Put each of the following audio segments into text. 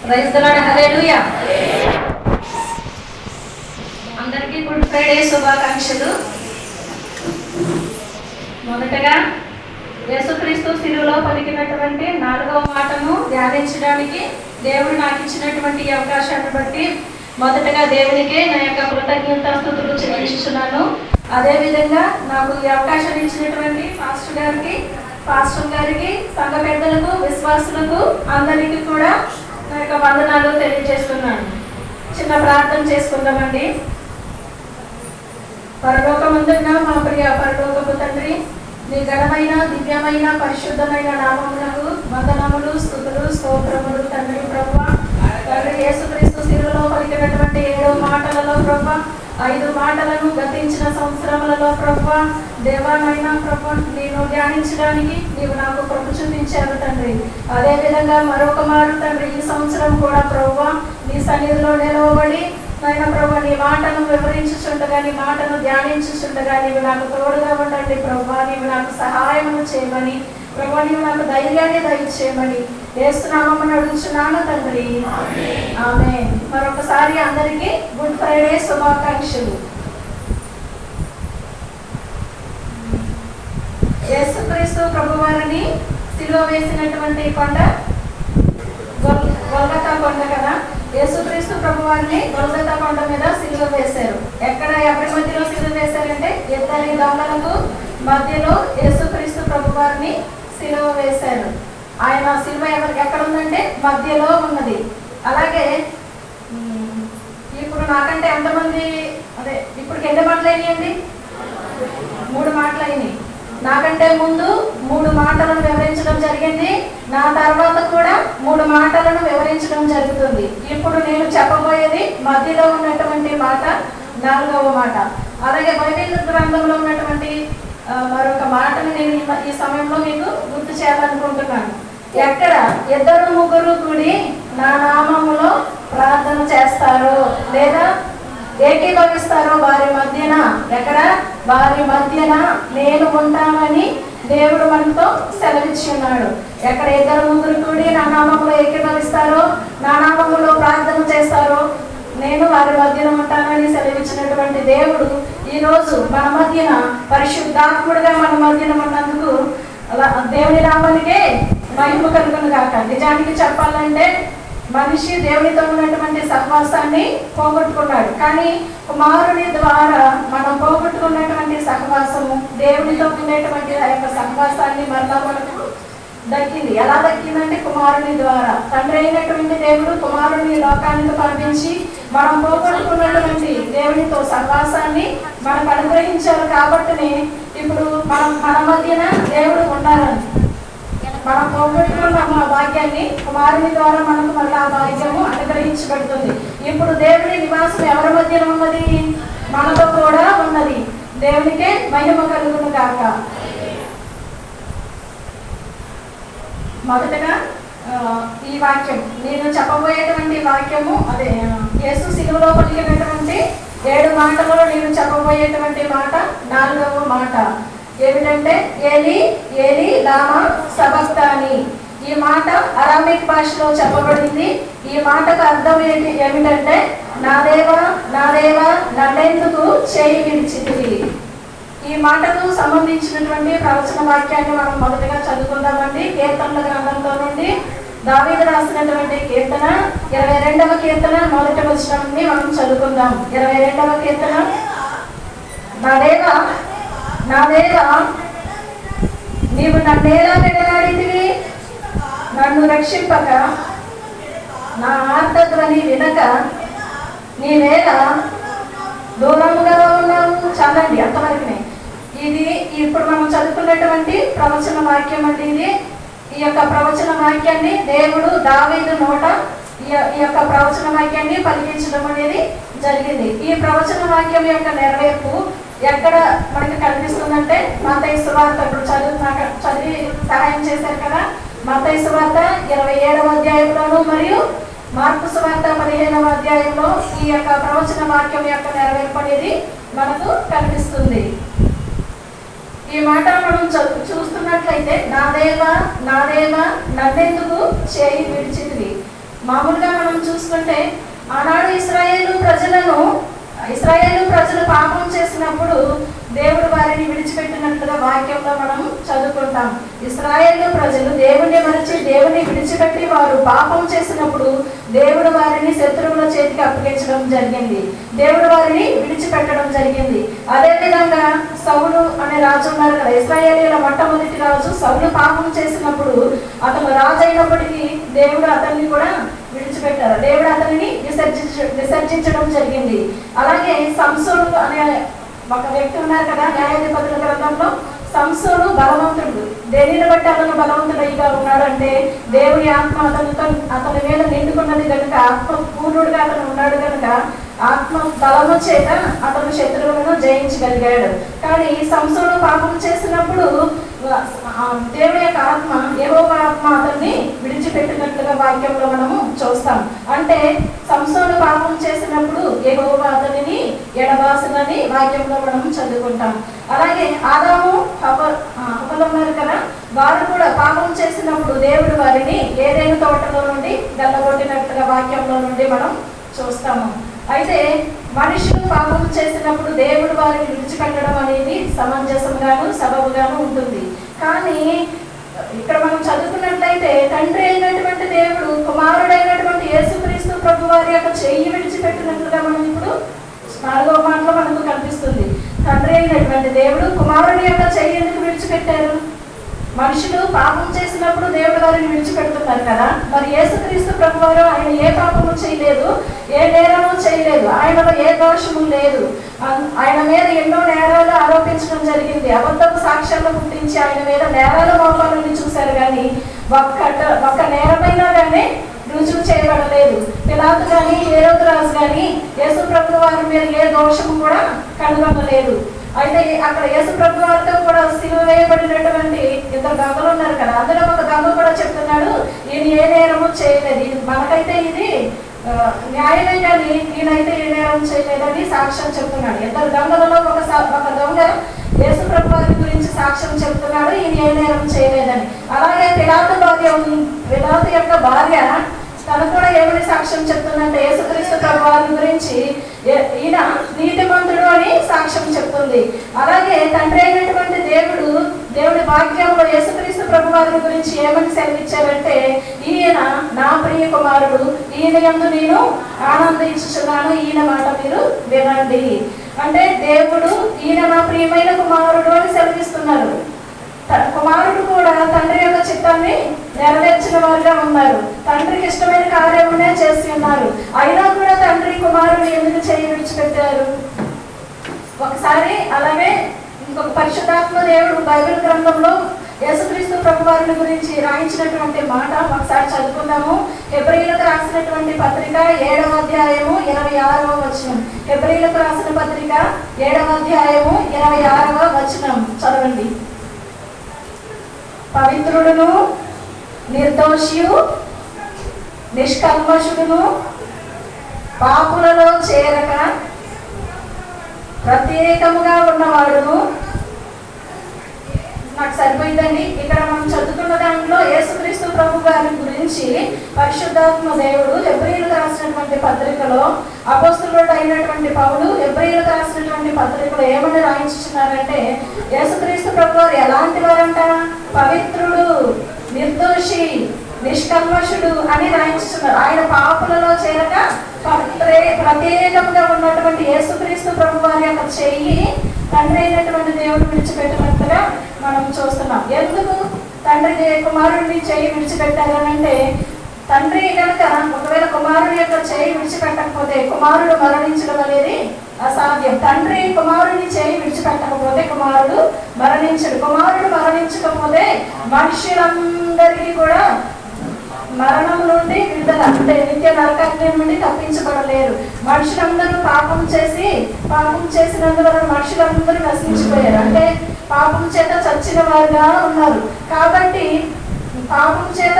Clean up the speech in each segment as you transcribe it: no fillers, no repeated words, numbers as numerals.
Praise the lord, హల్లెలూయా. అందరికీ good Friday శుభాకాంక్షలు. మొదటగా యేసుక్రీస్తు శిలువలో పలికినటువంటి 4వ మాటను ధ్యానించడానికి దేవుడు నాకు ఇచ్చినటువంటి అవకాశాన్ని బట్టి మొదటగా దేవునికి నా యొక్క కృతజ్ఞతాస్తుతులు చెల్లించుచున్నాను. అదేవిధంగా నాకు ఈ అవకాశాన్ని ఇచ్చినటువంటి పాస్టర్ గారికి సంఘ పెద్దలకు, విశ్వాసులకు అందరికీ కూడా నా యొక్క వందనాలు తెలియజేస్తున్నాను. చిన్న ప్రార్థన చేసుకుందామండి. పరలోకమందున్న మా ప్రియ పరలోకపు తండ్రి, నీ ఘనమైన దివ్యమైన పరిశుద్ధమైన నామములకు వందనములు, స్తుతులు, స్తోత్రములు తండ్రి. ప్రభువా, తండ్రి యేసుక్రీస్తు శిలువలో పలికినటువంటి 7 మాటలలో ప్రభువా, 5 మాటలను గతించిన సంవత్సరములలో ప్రభువా, దేవానైనా ప్రభువా, నేను ధ్యానించడానికి నీవు నాకు కృప చూపించారు తండ్రి. అదేవిధంగా మరొక మారు తండ్రి ఈ సంవత్సరం కూడా ప్రభువా నీ సన్నిధిలో నిలవబడి నాయన ప్రభువా, నీ మాటను వివరించుచుండగా, నీ మాటను ధ్యానించుచుండగా నీవు నాకు తోడుగా ఉండండి ప్రభువా. నీవు నాకు సహాయం చేయమని ప్రభువా, నీవు నాకు ధైర్యాన్ని దయచేయమని యేసు నామమున అడుగుచున్నాను తండ్రి, ఆమేన్. మరొకసారి అందరికీ గుడ్ ఫ్రైడే శుభాకాంక్షలు. యేసుక్రీస్తు ప్రభువారిని సిలువ వేసినటువంటి కొండ గొల్గొతా కొండ కదా. యేసుక్రీస్తు ప్రభువారిని గొల్గొతా కొండ మీద సిలువ వేశారు. ఎవరి మధ్యలో సిలువ వేశారంటే 2 దొంగలకు మధ్యలో యేసుక్రీస్తు ప్రభువారిని సిలువ వేశారు. ఆయన సిలువ ఎక్కడ ఉందంటే మధ్యలో ఉన్నది. అలాగే ఇప్పుడు నాకంటే ఎంతమంది ఇప్పుడు ఎన్ని మాటలు అయినాయండి? 3 మాటలు అయినాయి. నాకంటే ముందు 3 మాటలను వివరించడం జరిగింది. నా తర్వాత కూడా 3 మాటలను వివరించడం జరుగుతుంది. ఇప్పుడు నేను చెప్పబోయేది మధ్యలో ఉన్నటువంటి మాట, 4వ మాట. అలాగే బైబిల్ గ్రంథంలో ఉన్నటువంటి మరొక మాటను నేను ఈ సమయంలో మీకు గుర్తు చేయాలనుకుంటున్నాను. ఎక్కడ 2-3 కూడి నా నామములో ప్రార్థన చేస్తారో లేదా ఏకీభవిస్తారో వారి మధ్యన, వారి మధ్యన నేను ఉంటానని దేవుడు మనతో సెలవిచ్చి ఉన్నాడు. ఎక్కడ 2-3 కూడి నా నామములో ఏకీభవిస్తారో, నా నామములో ప్రార్థన చేస్తారో నేను వారి మధ్యన ఉంటానని సెలవిచ్చినటువంటి దేవుడు ఈరోజు మన మధ్యన పరిశుద్ధాత్ముడిగా మన మధ్యన ఉన్నందుకు దేవుని నామానికే మహిమ కలుగును గాక. నిజానికి చెప్పాలంటే మనిషి దేవునితో ఉన్నటువంటి సహవాసాన్ని పోగొట్టుకున్నాడు. కానీ కుమారుని ద్వారా మనం పోగొట్టుకున్నటువంటి సహవాసము, దేవునితో ఉండేటువంటి ఆ యొక్క సహవాసాన్ని మరలా మనకు దక్కింది. ఎలా దక్కిందంటే కుమారుని ద్వారా. తండ్రి అయినటువంటి దేవుడు కుమారుని లోకానికి పంపించి మనం పోగొట్టుకున్నటువంటి దేవునితో సహవాసాన్ని మనకు అనుగ్రహించారు. కాబట్టి ఇప్పుడు మన మధ్యన దేవుడు ఉండాలని, మనం పోగొట్టుకున్న మా భాగ్యాన్ని కుమారుని ద్వారా మనకు మళ్ళీ ఆ భాగ్యము అనుగ్రహించబడుతుంది. ఇప్పుడు దేవుని నివాసం ఎవరి మధ్యన ఉన్నది? మనతో కూడా ఉన్నది. దేవునికే మహిమ కలుగును గాక. మొదటగా ఈ వాక్యం నేను చెప్పబోయేటువంటి వాక్యము అదే యేసు సిలువలో పలికినటువంటి 7 మాటలలో నేను చెప్పబోయేటువంటి మాట 4వ మాట ఏమిటంటే ఏలి ఏలి లామా సబక్తాని. ఈ మాట అరామిక్ భాషలో చెప్పబడింది. ఈ మాటకు అర్థం ఏమిటంటే నా దేవా నా దేవా నన్నెందుకు చేయి విడిచితివి. ఈ మాటకు సంబంధించినటువంటి ప్రవచన వాక్యాన్ని మనం మొదటగా చదువుకుందామండి. కీర్తనల గ్రంథంలో నుండి దావీదు రాసినటువంటి కీర్తన 22వ కీర్తన మొదటి వచనాన్ని మనం చదువుకుందాం. 22వ కీర్తన. నా దేవా నా దేవా నీవు నన్నేలా విడనాడితివి, నన్ను రక్షింపక నా ఆర్తధ్వని వినక నీవేళ దూరముగా ఉన్నావు. చాలండి, అంతవరకునే. ఇది ఇప్పుడు మనం చదువుకున్నటువంటి ప్రవచన వాక్యం అండి. ఇది ఈ యొక్క ప్రవచన వాక్యాన్ని దేవుడు దావీదు నోట ఈ యొక్క ప్రవచన వాక్యాన్ని పలికించడం అనేది జరిగింది. ఈ ప్రవచన వాక్యం యొక్క నెరవేర్పు ఎక్కడ మనకి కనిపిస్తుందంటే మత్తయి సువార్త. ఇప్పుడు చదివి సహాయం చేశారు కదా. మత్తయి సువార్త 27వ అధ్యాయంలోను మరియు మార్కు సువార్త 15వ అధ్యాయంలో ఈ యొక్క ప్రవచన వాక్యం యొక్క నెరవేర్పు అనేది మనకు కనిపిస్తుంది. ఈ మాట మనం చూస్తున్నట్లయితే నా దేవా నన్నెందుకు చేయి విడిచితివి. మామూలుగా మనం చూసుకుంటే ఆనాడు ఇశ్రాయేలు ప్రజలు పాపం చేసినప్పుడు దేవుడు వారిని విడిచిపెట్టినట్లుగా వాక్యంలో మనం చదువుకుంటాం. ఇశ్రాయేలు ప్రజలు దేవుణ్ణి మరచి దేవుని విడిచిపెట్టి వారు పాపం చేసినప్పుడు దేవుడు వారిని శత్రువుల చేతికి అప్పగించడం జరిగింది. దేవుడు వారిని విడిచిపెట్టడం జరిగింది. అదే విధంగా సౌలు అనే రాజు ఉన్నారు కదా, ఇశ్రాయేలీయుల మొట్టమొదటి రాజు. సౌలు పాపం చేసినప్పుడు అతను రాజు అయినప్పటికీ దేవుడు అతన్ని కూడా విడిచిపెట్టారు. దేవుడు అతనిని విసర్జించడం జరిగింది. అలాగే సంసోను అనే ఒక వ్యక్తి ఉన్నారు కదా, న్యాయాధిపతుల గ్రంథంలో. సంసోను బలవంతుడు. దేనిని బట్టి అతను బలవంతుడిగా ఉన్నాడు అంటే దేవుని ఆత్మ అతని మీద నిండుకున్నది కనుక, ఆత్మ పూర్ణుడుగా అతను ఉన్నాడు కనుక ఆత్మ బలము చేత అతను శత్రువులను జయించగలిగాడు. కానీ సంసోను పాపం చేసినప్పుడు దేవుని యొక్క ఆత్మ, యెహోవా ఆత్మ అతన్ని విడిచిపెట్టినట్లుగా వాక్యంలో మనము చూస్తాం. అంటే సంసోను పాపం చేసినప్పుడు యెహోవా అతనిని ఎడబాసినని వాక్యంలో మనం చదువుకుంటాం. అలాగే ఆదాము హవ్వలు ఉన్నారు కదా, వారు కూడా పాపం చేసినప్పుడు దేవుడు వారిని ఏదైనా తోటలో నుండి గల్లగొట్టినట్లుగా వాక్యంలో నుండి మనం చూస్తాము. అయితే మనుషులు పాపం చేసినప్పుడు దేవుడు వారిని విడిచిపెట్టడం అనేది సమంజసంగాను సబబుగాను ఉంటుంది. కానీ ఇక్కడ మనం చదువుకున్నట్లయితే తండ్రి అయినటువంటి దేవుడు కుమారుడైనటువంటి యేసుక్రీస్తు ప్రభు వారి యొక్క చెయ్యి విడిచిపెట్టినట్లుగా మనం ఇప్పుడు 4వ మాటలో మనకు కనిపిస్తుంది. తండ్రి అయినటువంటి దేవుడు కుమారుడి యొక్క చెయ్యి ఎందుకు విడిచిపెట్టారు? మనుషులు పాపం చేసినప్పుడు దేవుడు వారిని విడిచిపెడుతున్నారు కదా. మరి యేసుక్రీస్తు ప్రభు వారు ఆయన ఏ పాపము చేయలేదు, ఏ నేరము చేయలేదు, ఆయనలో ఏ దోషము లేదు. ఆయన మీద ఎన్నో నేరాలు ఆరోపించడం జరిగింది. అబద్ధపు సాక్ష్యాలు పుట్టించి ఆయన మీద నేరాల మోపాలని చూశారు, కానీ ఒక్క నేరమైనా కానీ రుజువు చేయబడలేదు. పిలాతు కానీ హేరోదు రాజు కానీ యేసు ప్రభు వారి మీద ఏ దోషము కూడా కనుగొనలేదు. అయితే అక్కడ యేసు ప్రభు వారితో కూడా సిలువ వేయబడినటువంటి 2 దొంగలు ఉన్నారు కదా, అందులో ఒక దొంగ కూడా చెప్తున్నాడు, ఈయన ఏ నేరము చేయలేదు, మనకైతే ఇది న్యాయమే కానీ ఈయనైతే ఏ నేరం చేయలేదని సాక్ష్యం చెప్తున్నాడు. 2 దొంగలలో ఒక దొంగ యేసు ప్రభు వారి గురించి సాక్ష్యం చెప్తున్నాడు, ఈయన ఏ నేరం చేయలేదని. అలాగే పిలాతు యొక్క భార్య తను కూడా ఏమని సాక్ష్యం చెప్తుందంటే యేసుక్రీస్తు ప్రభు వారి గురించి ఈయన నీతిమంతుడు అని సాక్ష్యం చెప్తుంది. అలాగే తండ్రి అయినటువంటి దేవుడి వాక్యంలో యేసుక్రీస్తు ప్రభు వారి గురించి ఏమని సెలవిచ్చారంటే, ఈయన నా ప్రియ కుమారుడు, ఈయన యందు నేను ఆనందించుచున్నాను, ఈయన మాట మీరు వినండి. అంటే దేవుడు ఈయన నా ప్రియమైన కుమారుడు అని సెలవిస్తున్నారు. కుమారుడు కూడా తండ్రి యొక్క చిత్తాన్ని నెరవేర్చిన వారుగా ఉన్నారు. తండ్రికి ఇష్టమైన కార్యమునే చేసి ఉన్నారు. అయినా కూడా తండ్రి కుమారుని ఎందుకు చేయి విడిచిపెట్టారు? ఒకసారి అలాగే ఇంకొక పరిశుద్ధాత్మ దేవుడు బైబిల్ గ్రంథంలో యేసుక్రీస్తు ప్రభు వారిని గురించి రాయించినటువంటి మాట ఒకసారి చదువుకుందాము. హెబ్రీయులకు రాసినటువంటి పత్రిక 7వ అధ్యాయము 26వ వచనం. హెబ్రీయులకు రాసిన పత్రిక 7వ అధ్యాయము 26వ వచనం చదవండి. పవిత్రుడును నిర్దోషియు నిష్కల్మషుడును పాపులలో చేరక ప్రత్యేకముగా ఉన్నవాడును. నాకు సరిపోయిందండి. ఇక్కడ మనం చదువుకున్న దాంట్లో యేసుక్రీస్తు ప్రభు గారి గురించి పరిశుద్ధాత్మ దేవుడు హెబ్రీయులకు రాసినటువంటి పత్రికలో అపోస్తలుడు అయినటువంటి పౌలు హెబ్రీయులకు రాసినటువంటి పత్రికలో ఏమని రాయించున్నారంటే, యేసుక్రీస్తు ప్రభు వారు ఎలాంటి వారంట? పవిత్రుడు, నిర్దోషి, నిష్కల్మషుడు అని రాయించుతున్నారు. ఆయన పాపులలో చేరక ప్రత్యేకంగా ఉన్నటువంటి యేసుక్రీస్తు ప్రభు వారి యొక్క చెయ్యి తండ్రి అయినటువంటి దేవుడు విడిచిపెట్టినట్టుగా మనం చూస్తున్నాం. ఎందుకు తండ్రి కుమారుడిని చెయ్యి విడిచిపెట్టారనంటే, తండ్రి కనుక ఒకవేళ కుమారుడి యొక్క చెయ్యి విడిచిపెట్టకపోతే కుమారుడు మరణించడం అనేది అసాధ్యం. తండ్రి కుమారుడిని చెయ్యి విడిచిపెట్టకపోతే కుమారుడు మరణించడు. కుమారుడు మరణించకపోతే మనుషులందరికీ కూడా మరణం నుండి విడుదల, అంటే నిత్య నరకాగ్ని నుండి తప్పించబడలేరు. మనుషులందరూ పాపం చేసినందువల్ల మనుషులందరూ నశించిపోయారు. అంటే పాపం చేత చచ్చిన వారుగా ఉన్నారు. కాబట్టి పాపం చేత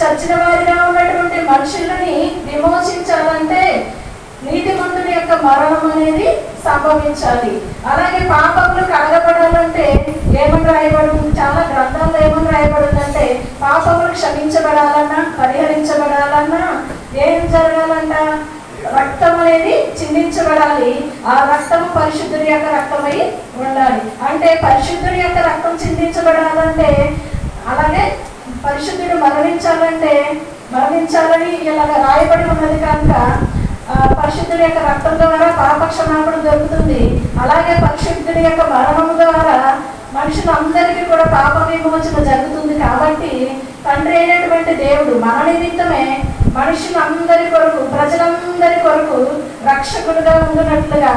చచ్చిన వారిగా ఉన్నటువంటి మనుషులని విమోచించాలంటే నీతిమంతుని యొక్క మరణం అనేది సంభవించాలి. అలాగే పాపములు కడగబడాలంటే ఏమని రాయబడింది? చాలా గ్రంథాల్లో ఏమని రాయబడిందంటే పాపములు క్షమించబడాలన్నా, పరిహరించబడాలన్నా ఏం జరగాలంట? రక్తం అనేది చిందించబడాలి. ఆ రక్తము పరిశుద్ధుడి యొక్క రక్తమై ఉండాలి. అంటే పరిశుద్ధుడి యొక్క రక్తం చిందించబడాలంటే, అలాగే పరిశుద్ధుడు మరణించాలని ఇలాగ రాయబడి ఉన్నది కనుక పరిశుద్ధుడి యొక్క రక్తం ద్వారా పాప క్షమాపణ దొరుకుతుంది. అలాగే పరిశుద్ధుడి యొక్క మరణం ద్వారా మనుషులందరికీ కూడా పాప విమోచన జరుగుతుంది. కాబట్టి తండ్రి అయినటువంటి దేవుడు మన నిమిత్తమే మనుషులందరి కొరకు, ప్రజలందరి కొరకు రక్షకుడుగా ఉంటున్నట్లుగా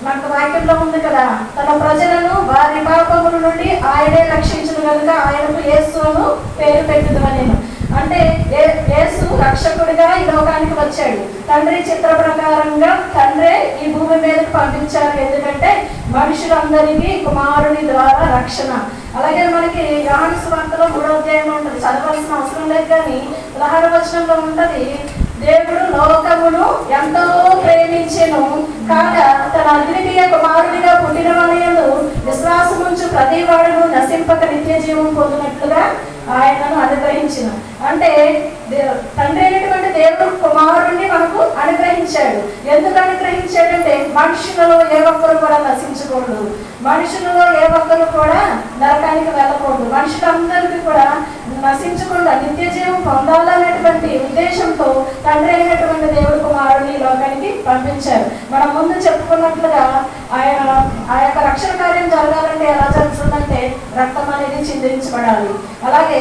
మనకు వాక్యంలో ఉంది కదా, తన ప్రజలను వారి పాపముల నుండి ఆయనే రక్షించును కనుక ఆయనకు యేసు అను పేరు పెట్టుదమని. అంటే యేసు రక్షకుడిగా ఈ లోకానికి వచ్చాడు. తండ్రి చిత్ర ప్రకారంగా తండ్రే ఈ భూమి మీదకి పంపించారు. ఎందుకంటే మనుషులందరికీ కుమారుని ద్వారా రక్షణ. అలాగే మనకి యోహాను సువార్తలో 3వ అధ్యాయంలో ఉంటుంది, చదవాల్సిన అవసరం లేదు కానీ 16వ వచనంలో ఉంటది, దేవుడు లోకమును ఎంతో ప్రేమించెను కాగా తన అద్వితీయ కుమారునిగా పుట్టిన వానియందు విశ్వాసముంచు ప్రతి వాడును నశింపక నిత్య జీవం పొందినట్లుగా ఆయనను అనుగ్రహించిన. అంటే తండ్రి అయినటువంటి దేవుడు కుమారుణ్ణి మనకు అనుగ్రహించాడు. ఎందుకు అనుగ్రహించాడంటే మనుషులలో ఏ ఒక్కరు కూడా నశించకూడదు, మనుషులలో ఏ ఒక్కరు కూడా నరకానికి వెళ్ళకూడదు, మనుషులందరికీ కూడా నశించకుండా నిత్య జీవం పొందాలనేటువంటి ఉద్దేశంతో తండ్రి అయినటువంటి దేవుడు కుమారుని లోకానికి పంపించారు. మనం ముందు చెప్పుకున్నట్లుగా ఆ యొక్క రక్షణ కార్యం జరగాలంటే ఎలా జరుగుతుందంటే రక్తం అనేది చిందించబడాలి. అలాగే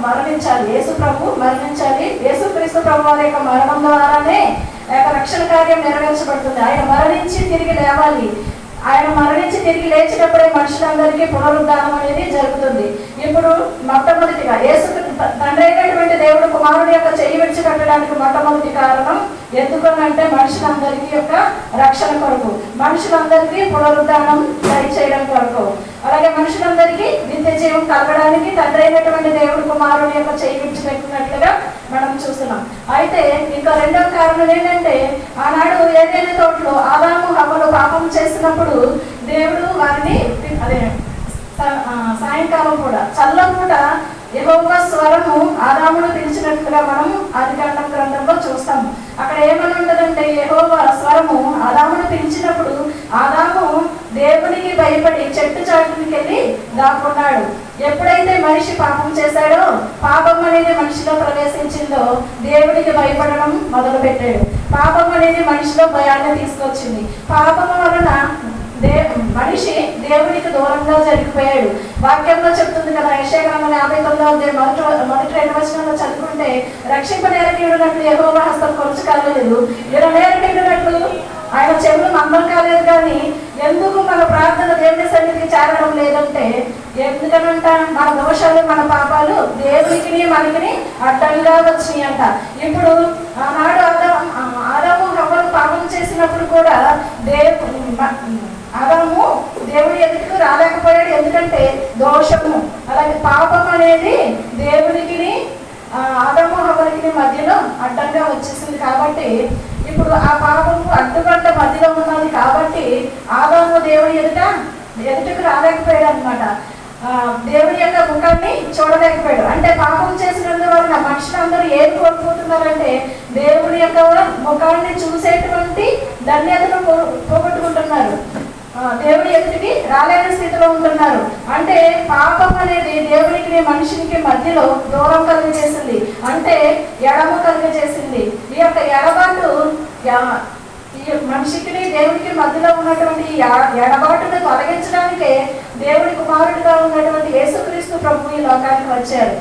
మరణించాలి, యేసు ప్రభు మరణించాలి. యేసు క్రీస్తు ప్రభు వారి యొక్క మరణం ద్వారానే ఆ యొక్క రక్షణ కార్యం నెరవేర్చబడుతుంది. ఆయన మరణించి తిరిగి లేవాలి. ఆయన మరణించి తిరిగి లేచినప్పుడే మనుషులందరికీ పునరుద్ధానం అనేది జరుగుతుంది. ఇప్పుడు మొట్టమొదటిగా యేసు తండ్రి అయినటువంటి దేవుడు కుమారుడి యొక్క చెయ్యి విడిచిపెట్టడానికి మొట్టమొదటి కారణం ఎందుకనంటే మనుషులందరికీ యొక్క రక్షణ కొరకు, మనుషులందరికీ పునరుద్ధానం చేయడం కొరకు, అలాగే మనుషులందరికీ నిత్య జీవం కలగడానికి తండ్రి అయినటువంటి దేవుడు కుమారుడి యొక్క చెయ్యి విడిచిపెట్టినట్లుగా మనం చూస్తున్నాం. అయితే ఇంకా రెండవ కారణం ఏంటంటే ఆనాడు ఏదైనా తోటలో ఆదాము హవ్వలు పాపం చేసినప్పుడు దేవుడు వారిని సాయంకాలం కూడా చల్లపూట యెహోవా స్వరము ఆదామును పిలిచినట్లుగా మనం ఆదికాండం గ్రంథంలో చూస్తాము. అక్కడ ఏమని ఉంటదంటే యెహోవా స్వరము ఆదామును పిలిచినప్పుడు ఆదాము దేవునికి భయపడి చెట్టు చాటునికి వెళ్ళి దాక్కున్నాడు. ఎప్పుడైతే మనిషి పాపం చేశాడో, పాపం అనేది మనిషిలో ప్రవేశించిందో దేవుడికి భయపడడం మొదలు పెట్టాడు. పాపం అనేది మనిషిలో భయాన్ని తీసుకొచ్చింది. పాపం వలన మనిషి దేవునికి దూరంగా జరిగిపోయాడు. వాక్యంలో చెప్తుంది కదా, యెషయా గ్రంథం 59 మొదటి 2 వచనంలో చదువుకుంటే రక్షింపనేరకీయుడునట్లు యెహోవా హస్తం కొలుచు కాలేదు, విననేరకీయుడునట్లు ఆయన చెవులు మందం కాలేదు. కానీ ఎందుకు మన ప్రార్థన దేవుని సన్నిధికి చేరడం లేదంటే ఎందుకనంట మన దోషాలు మన పాపాలు దేవునికి మనకి అడ్డంగా వచ్చినాయి అంట. ఇప్పుడు ఆనాడు ఆదాము హవ్వలు పాపం చేసినప్పుడు కూడా ఆదాము దేవుడి ఎదుటికి రాలేకపోయాడు. ఎందుకంటే దోషము, అలాగే పాపం అనేది దేవునికి ఆదాము హవ్వలకి మధ్యలో అడ్డంగా వచ్చేసింది. కాబట్టి ఇప్పుడు ఆ పాపము అడ్డుగడ్డ మధ్యలో ఉన్నది కాబట్టి ఆదాము దేవుడి ఎదుటికి రాలేకపోయాడు అనమాట. దేవుడి యొక్క ముఖాన్ని చూడలేకపోయాడు. అంటే పాపం చేసినందువలన మనుషులందరూ ఏం కోల్పోతున్నారంటే దేవుడి యొక్క ముఖాన్ని చూసేటువంటి ధన్యతను పోగొట్టుకుంటున్నారు. దేవుడి ఎదుటికి రాలేని స్థితిలో ఉంటున్నారు. అంటే పాపం అనేది దేవునికి మనిషికి మధ్యలో దూరం కలుగజేసింది, అంటే ఎడమ కలుగజేసింది. ఈ యొక్క ఎడబాటు మనిషికి దేవుడికి మధ్యలో ఉన్నటువంటి ఎడబాటును తొలగించడానికే దేవుడి కుమారుడిగా ఉన్నటువంటి యేసుక్రీస్తు ప్రభు ఈ లోకానికి వచ్చారు.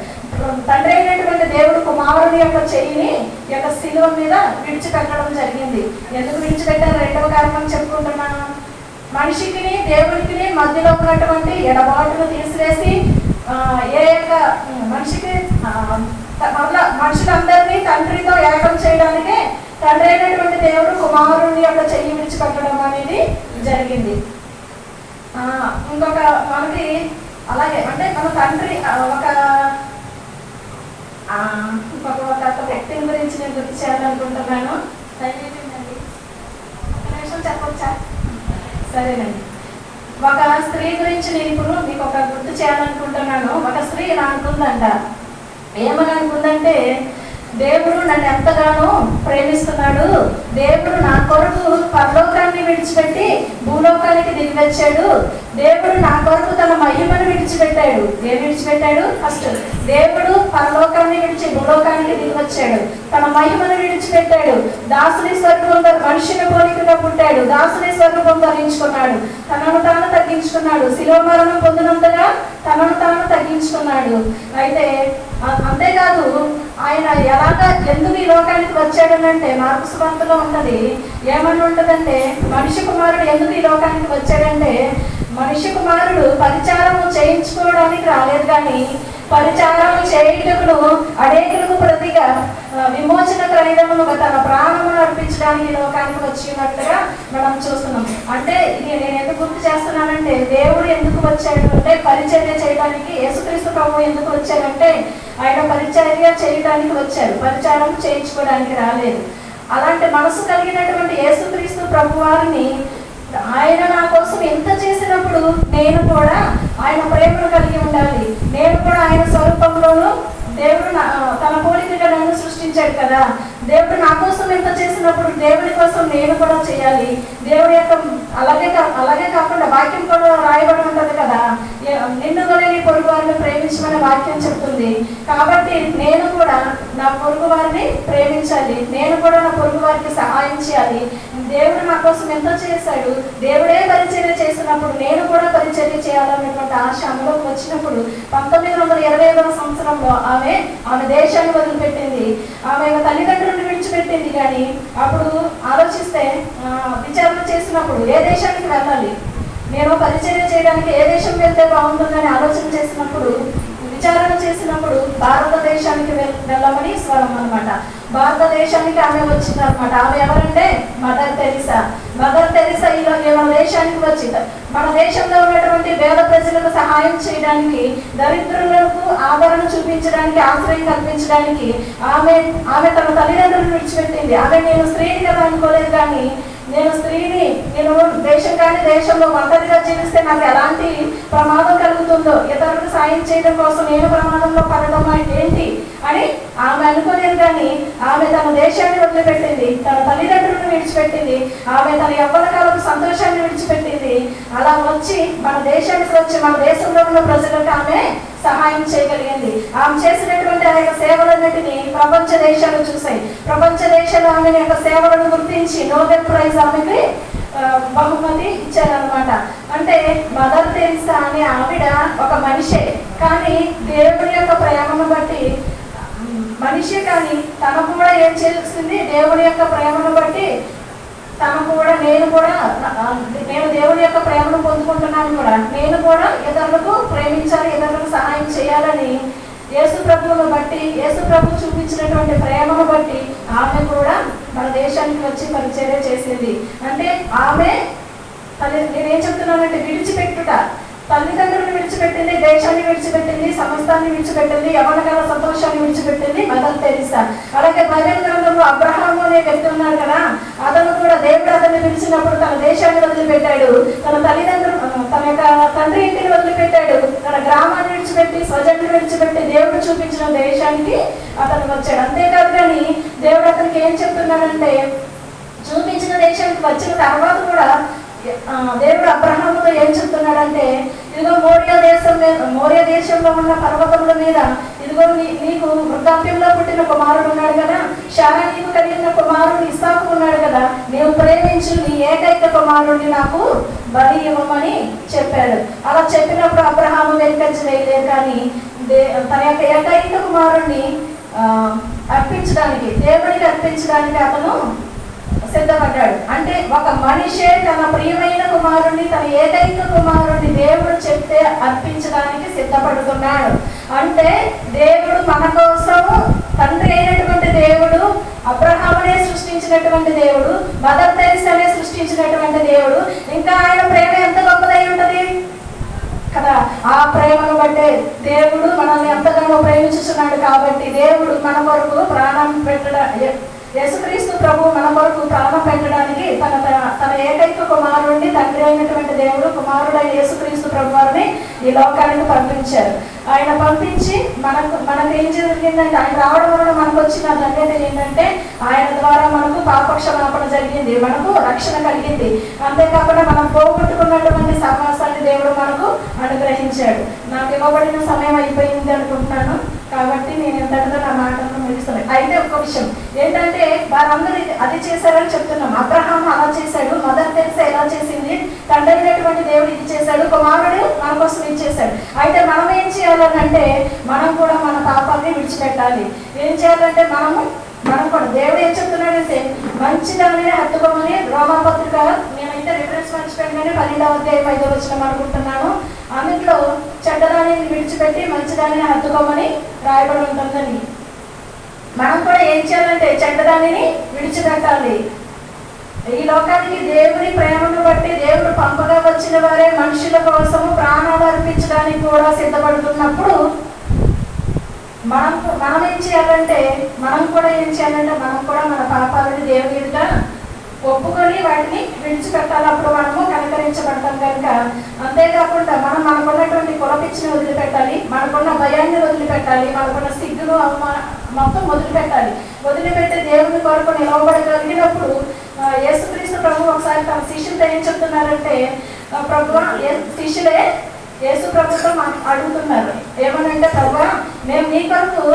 తండ్రి అయినటువంటి దేవుడు కుమారుడి యొక్క చెయ్యిని యొక్క శిలువ మీద విడిచిపెట్టడం జరిగింది. ఎందుకు విడిచిపెట్టారు? రెండవ కారణం చెప్పుకుంటున్నాను. మనిషికి దేవుడికి మధ్యలో ఉన్నటువంటి ఎడబాటును తీసివేసి ఏ యొక్క మనిషికి మనుషులందరినీ తండ్రితో ఏకం చేయడానికే తండ్రి అయినటువంటి దేవుడు కుమారుని యొక్క చెయ్యి విడిచిపెట్టడం అనేది జరిగింది. ఇంకొక మనకి అలాగే అంటే మన తండ్రి ఒక వ్యక్తిని గురించి నేను గుర్తు చేయాలనుకుంటున్నాను. దయచేసి ఒక నిమిషం చెప్పొచ్చా? సరేనండి. ఒక స్త్రీ గురించి నేను ఇప్పుడు మీకు ఒక గుర్తు చేయాలనుకుంటున్నాను. ఒక స్త్రీ ఇలా అనుకుందంట. ఏమని అనుకుందంటే, దేవుడు నన్ను ఎంతగానో ప్రేమిస్తున్నాడు, దేవుడు నా కొరకు పరలోకాన్ని విడిచిపెట్టి భూలోకానికి దిగి వచ్చాడు, దేవుడు నా కొరకు తన మహిమను విడిచిపెట్టాడు. ఏం విడిచిపెట్టాడు? ఫస్ట్ దేవుడు పరలోకాన్ని విడిచి భూలోకానికి దిగి వచ్చాడు, తన మహిమను విడిచిపెట్టాడు, దాసుని స్వరూపం మనిషిని పోలికగా పుట్టాడు, దాసుని స్వరూపం ధరించుకున్నాడు, తనను తాను తగ్గించుకున్నాడు, శిలువ మరణం పొందినంతగా తనను తాను తగ్గించుకున్నాడు. అయితే అంతేకాదు, ఆయన ఎలాగా ఎందుకు ఈ లోకానికి వచ్చాడనంటే మార్కు సువార్తలో ఉన్నది. ఏమని ఉంటుందంటే, మనిషి కుమారుడు ఎందుకు ఈ లోకానికి వచ్చాడంటే, మనిషి కుమారుడు పరిచారము చేయించుకోవడానికి రాలేదు, కానీ పరిచారము చేయుటకును అనేకులకు ప్రతిగా విమోచన క్రయముగా తన ప్రాణమును అర్పించడానికి లోకానికి వచ్చినట్టుగా మనం చూస్తున్నాం. అంటే ఇది నేను ఎందుకు గుర్తు చేస్తున్నానంటే, దేవుడు ఎందుకు వచ్చాడు అంటే పరిచర్య చేయడానికి. యేసుక్రీస్తు ప్రభు ఎందుకు వచ్చాడంటే ఆయన పరిచర్య చేయడానికి వచ్చారు, పరిచారం చేయించుకోవడానికి రాలేదు. అలాంటి మనసు కలిగినటువంటి యేసుక్రీస్తు ప్రభు వారిని ఆయన నా కోసం ఎంత చేసినప్పుడు నేను కూడా ఆయన ప్రేమను కలిగి ఉండాలి. నేను కూడా ఆయన స్వరూపంలోనూ, దేవుడు తన పోలికగా నన్ను సృష్టించాడు కదా, దేవుడు నా కోసం ఎంత చేసినప్పుడు దేవుడి కోసం నేను కూడా చేయాలి. దేవుడి యొక్క అలాగే కాకుండా వాక్యం కూడా రాయబడి ఉంటుంది కదా, నిన్ను కలిగి పొరుగు వారిని ప్రేమించమని వాక్యం చెప్తుంది. కాబట్టి నేను కూడా నా పొరుగు వారిని ప్రేమించాలి, నేను కూడా నా పొరుగు వారికి సహాయం చేయాలి. దేవుడు నా కోసం ఎంతో చేశాడు, దేవుడే పరిచర్య చేసినప్పుడు నేను కూడా పరిచర్య చేయాలనేటువంటి ఆశ అనుభవం వచ్చినప్పుడు 1925వ సంవత్సరంలో ఆమె దేశాన్ని వదిలిపెట్టింది. ఆమె తల్లిదండ్రులను విడిచిపెట్టింది. కానీ అప్పుడు ఆలోచిస్తే, విచారణ చేసినప్పుడు ఏ దేశానికి వెళ్ళాలి, నేను పరిచర్య చేయడానికి ఏ దేశం వెళ్తే బాగుంటుందని ఆలోచన చేసినప్పుడు, విచారణ చేసినప్పుడు భారతదేశానికి వెళ్ళమని స్వరం అనమాట. భారతదేశానికి ఆమె వచ్చింది అనమాట. ఆమె ఎవరంటే మదర్ తెరిసా. మదర్ తెరిసా మన దేశానికి వచ్చింది. మన దేశంలో ఉన్నటువంటి పేద ప్రజలకు సహాయం చేయడానికి, దరిద్రులకు ఆదరణ చూపించడానికి, ఆశ్రయం కల్పించడానికి ఆమె తన తల్లిదండ్రులను విడిచిపెట్టింది. ఆమె నేను స్త్రీని కదా అనుకోలేదు, కానీ నేను స్త్రీని, నేను దేశంలో ఒంటరిగా జీవిస్తే నాకు ఎలాంటి ప్రమాదం కలుగుతుందో, ఇతరులకు సాయం చేయడం కోసం నేను ప్రమాదంలో పడడం ఏంటి అని ఆమె అనుకోలేదు. కానీ ఆమె తన దేశాన్ని వదిలిపెట్టింది, తన తల్లిదండ్రులను విడిచిపెట్టింది, ఆమె తన యవ్వన కాలం సంతోషాన్ని విడిచిపెట్టింది. అలా వచ్చి మన దేశానికి వచ్చి మన దేశంలో ఉన్న ప్రజలకు ఆమె సహాయం చేయగలిగింది. ఆమె చేసినటువంటి ఆ యొక్క సేవలన్నిటినీ ప్రపంచ దేశాలు చూసాయి. ప్రపంచ దేశాలు ఆమె యొక్క సేవలను గుర్తించి నోబెల్ ప్రైజ్ ఆమెకి బహుమతి ఇచ్చారనమాట. అంటే మదర్ తెరిసా అనే ఆవిడ ఒక మనిషే, కానీ దేవుడి యొక్క ప్రేమను బట్టి మనిషి, కానీ తను కూడా ఏం చేస్తుంది, దేవుడి యొక్క ప్రేమను బట్టి తను కూడా నేను దేవుడి యొక్క ప్రేమను పొందుకుంటున్నాను కూడా, నేను కూడా ఇతరులకు ప్రేమించాలి, ఇతరులకు సహాయం చేయాలని యేసు ప్రభువును బట్టి, యేసు ప్రభు చూపించినటువంటి ప్రేమను బట్టి ఆమె కూడా మన దేశానికి వచ్చి పరిచర్య చేసింది. అంటే ఆమె నేనేం చెప్తున్నానంటే, విడిచిపెట్టుట, తల్లిదండ్రులను విడిచిపెట్టింది, దేశాన్ని విడిచిపెట్టింది, సమస్తాన్ని విడిచిపెట్టింది, యవ్వనకాల సంతోషాన్ని విడిచిపెట్టింది మదర్ తెరిసా. అలాగే బైబిల్ గ్రంథంలో అబ్రహాము అనే వ్యక్తి ఉన్నారు కదా, అతను కూడా దేవుడు అతన్ని పిలిచినప్పుడు తన దేశాన్ని వదిలిపెట్టాడు, తన తల్లిదండ్రులు, తన యొక్క తండ్రి ఇంటిని వదిలిపెట్టాడు, తన గ్రామాన్ని విడిచిపెట్టి, స్వజన్ని విడిచిపెట్టి దేవుడు చూపించిన దేశానికి అతను వచ్చాడు. అంతేకాదు, కానీ దేవుడు అతనికి ఏం చెప్తున్నాడంటే, చూపించిన దేశానికి వచ్చిన తర్వాత కూడా దేవుడు అబ్రహాముతో ఏం చెప్తున్నాడంటే, ఇదిగో మోరియా దేశంలో ఉన్న పర్వతముల మీద, ఇదిగో నీకు వృద్ధాప్యంలో పుట్టిన కుమారుడు ఉన్నాడు కదా, శారా నీకు కలిగిన కుమారుడు ఇస్సాకు ఉన్నాడు కదా, నీవు ప్రేమించు నీ ఏకైక కుమారుడిని నాకు బలి ఇవ్వమని చెప్పాడు. అలా చెప్పినప్పుడు అబ్రహాము వెనుకంజ వేయలేదు, కానీ తన యొక్క ఏకైక కుమారుడిని అర్పించడానికి, దేవుడికి అర్పించడానికి అతను సిద్ధపడ్డాడు. అంటే ఒక మనిషే తన ప్రియమైన కుమారుణ్ణి, తన ఏకైక కుమారుణ్ణి దేవుడు చెప్తే అర్పించడానికి సిద్ధపడుతున్నాడు. అంటే దేవుడు మన కోసం, తండ్రి అయినటువంటి దేవుడు అబ్రహామునే సృష్టించినటువంటి దేవుడు, మదర్ తెరిసానే సృష్టించినటువంటి దేవుడు, ఇంకా ఆయన ప్రేమ ఎంత గొప్పదై ఉంటది కదా. ఆ ప్రేమను బట్టే దేవుడు మనల్ని ఎంతగానో ప్రేమించుతున్నాడు. కాబట్టి దేవుడు మన కొరకు ప్రాణం యేసుక్రీస్తు ప్రభు మన కొరకు ప్రాణం పెట్టడానికి తన ఏకైక కుమారుడిని తండ్రి అయినటువంటి దేవుడు కుమారుడైన యేసుక్రీస్తు ప్రభు వారిని ఈ లోకానికి పంపించారు. ఆయన పంపించి మనకు ఏం జరిగిందంటే, ఆయన రావడం వలన మనకు వచ్చిన ధన్యత ఏంటంటే ఆయన ద్వారా మనకు పాపక్షమాపణ జరిగింది, మనకు రక్షణ కలిగింది. అంతేకాకుండా మనం పోగొట్టుకున్నటువంటి సహవాసాన్ని దేవుడు మనకు అనుగ్రహించాడు. నాకు ఇవ్వబడిన సమయం అయిపోయింది అనుకుంటున్నాను, కాబట్టి నేను ఎంతటితో నా మాటలను ముగిస్తాను. అయితే ఒక విషయం ఏంటంటే, వారందరూ అది చేశారని చెప్తున్నాం. అబ్రహాం అలా చేశాడు, మదర్ తెరెసా ఎలా చేసింది, తండ్రి అయినటువంటి దేవుడు ఇది చేశాడు, కుమారుడు మన కోసం ఇది చేశాడు. అయితే మనం ఏం చేయాలంటే, మనం కూడా మన పాపాన్ని విడిచిపెట్టాలి. ఏం చేయాలంటే మనం కూడా దేవుడు ఏం చెప్తున్నాడంటే, మంచిదాన్ని హత్తుకోమని రోమాపత్రిక, నేనైతే రిఫరెన్స్ మర్చిపోయాను కానీ 12వ అధ్యాయం 5వ వచనం అనుకుంటున్నాను. అందులో చెడ్డదాన్ని విడిచిపెట్టి మంచిదాన్ని హత్తుకోమని రాయబడి ఉంటుందని. మనం కూడా ఏం చేయాలంటే చెడ్డదానిని విడిచిపెట్టాలి. ఈ లోకానికి దేవుని ప్రేమను బట్టి దేవుడు పంపగా వచ్చిన వారే మనుషుల కోసము ప్రాణాలు అర్పించడానికి కూడా సిద్ధపడుతున్నప్పుడు మనం ఏం చేయాలంటే మనం కూడా మన పాపాలని దేవుని ఎదుట ఒప్పుకొని వాటిని విడిచిపెట్టాలి. అప్పుడు మనము కనికరించబడతాం కనుక. అంతేకాకుండా మనకున్నటువంటి కులపిచ్చిని వదిలిపెట్టాలి, మనకున్న భయాన్ని వదిలిపెట్టాలి, మనకున్న సిగ్గును మొత్తం వదిలిపెట్టి దేవుని కొరకు నిలవబడగలిగినప్పుడు యేసుక్రీస్తు ప్రభు ఒకసారి తన శిష్యులతో ఏం చెప్తున్నారంటే, ప్రభు శిష్యులే యేసు ప్రభుతో అడుగుతున్నారు ఏమనంటే, ప్రభు మేము నీ కొరకు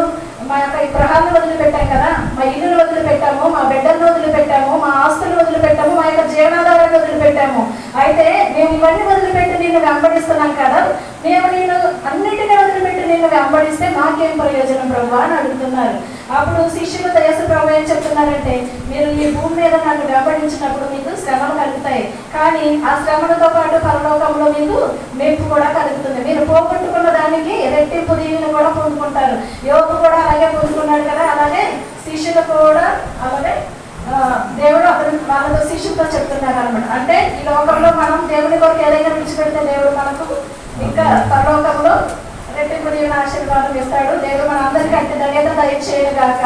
మా యొక్క ఈ గృహాలను వదిలిపెట్టాం కదా, మా ఇల్లును వదిలిపెట్టాము, మా బిడ్డలను వదిలిపెట్టాము, మా ఆస్తులు వదిలిపెట్టాము, మా యొక్క జీవనాధారాన్ని వదిలిపెట్టాము. అయితే మేము ఇవన్నీ వదిలిపెట్టి నిన్ను వెంబడిస్తున్నాం కదా, మేము నేను అన్నిటినీ వదిలిపెట్టి నిన్ను వెంబడిస్తే మాకేం ప్రయోజనం ప్రభు అని అడుగుతున్నారు. అప్పుడు శిష్యులతో యేసు ప్రభు ఏం చెప్తున్నారంటే, మీరు ఈ భూమి మీద నన్ను వెంబడించినప్పుడు మీకు శ్రమలు కలుగుతాయి, కానీ ఆ శ్రమలతో పాటు పరలోకంలో మీకు మెప్పు కూడా కలుగుతుంది. మీరు పోగొట్టుకున్న దానికి రెట్టింపు దీనిని కూడా పొందుకుంటారు. యోగు కూడా అలాగే పొందుకున్నాడు కదా, అలాగే శిష్యులు కూడా అలాగే దేవుడు వాళ్ళతో శిష్యులతో చెప్తున్నారు అనమాట. అంటే ఈ లోకంలో మనం దేవుని కొరకు ఏదైనా విడిచిపెడితే దేవుడు మనకు ఇంకా పరలోకంలో రెట్టింపు దీవెన ఆశీర్వాదం ఇస్తాడు. దేవుడు మన అందరికీ అంటే ధన్యత దయచేయగాక.